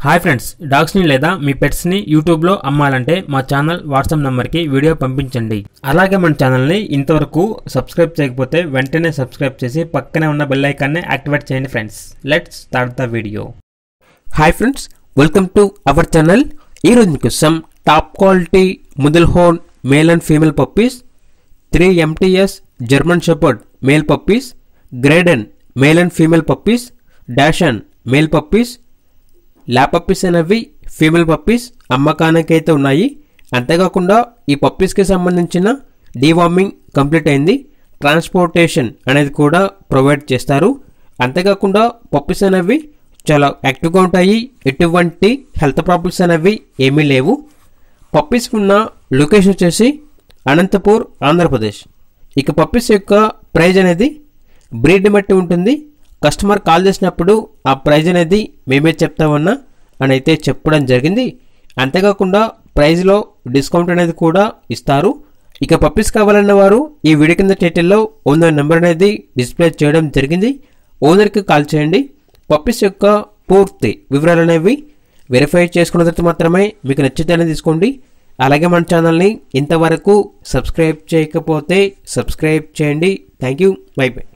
Hi friends, డాగ్స్ని లేదా మీ పెట్స్ని యూట్యూబ్లో అమ్మాలంటే మా ఛానల్ వాట్సాప్ నెంబర్కి వీడియో పంపించండి. అలాగే మన ఛానల్ని ఇంతవరకు సబ్స్క్రైబ్ చేయకపోతే వెంటనే సబ్స్క్రైబ్ చేసి పక్కనే ఉన్న బెల్ ఐకాన్ని యాక్టివేట్ చేయండి friends. Let's start the video. Hi friends, welcome to our channel. ఈరోజు మీకోసం టాప్ క్వాలిటీ ముదల్ హోర్న్ male and female puppies, 3 MTS German shepherd male puppies, Great Dane male and female puppies, dachshund male puppies, lab puppies అనేవి female puppies అమ్మకానికి అయితే ఉన్నాయి. అంతేకాకుండా ఈ పప్పీస్కి సంబంధించిన డీవార్మింగ్ కంప్లీట్ అయింది. ట్రాన్స్పోర్టేషన్ అనేది కూడా ప్రొవైడ్ చేస్తారు. అంతేకాకుండా పప్పీస్ అనేవి చాలా యాక్టివ్గా ఉంటాయి. ఎటువంటి హెల్త్ ప్రాబ్లమ్స్ అనేవి ఏమీ లేవు. పప్పీస్ ఉన్న లొకేషన్ వచ్చేసి అనంతపూర్, ఆంధ్రప్రదేశ్. ఇక పప్పీస్ యొక్క ప్రైజ్ అనేది బ్రీడ్ బట్టి ఉంటుంది. కస్టమర్ కాల్ చేసినప్పుడు ఆ ప్రైజ్ అనేది మేమే చెప్తామన్నా అని అయితే చెప్పడం జరిగింది. అంతేకాకుండా ప్రైజ్లో డిస్కౌంట్ అనేది కూడా ఇస్తారు. ఇక పప్పీస్ కావాలన్న వారు ఈ వీడియో కింద టైటిల్లో ఓనర్ నెంబర్ అనేది డిస్ప్లే చేయడం జరిగింది. ఓనర్కి కాల్ చేయండి. పప్పీస్ యొక్క పూర్తి వివరాలు అనేవి వెరిఫై చేసుకున్న తర్వాత మాత్రమే మీకు నచ్చితేనే తీసుకోండి. అలాగే మన ఛానల్ని ఇంతవరకు సబ్స్క్రైబ్ చేయకపోతే సబ్స్క్రైబ్ చేయండి. Thank you. By by.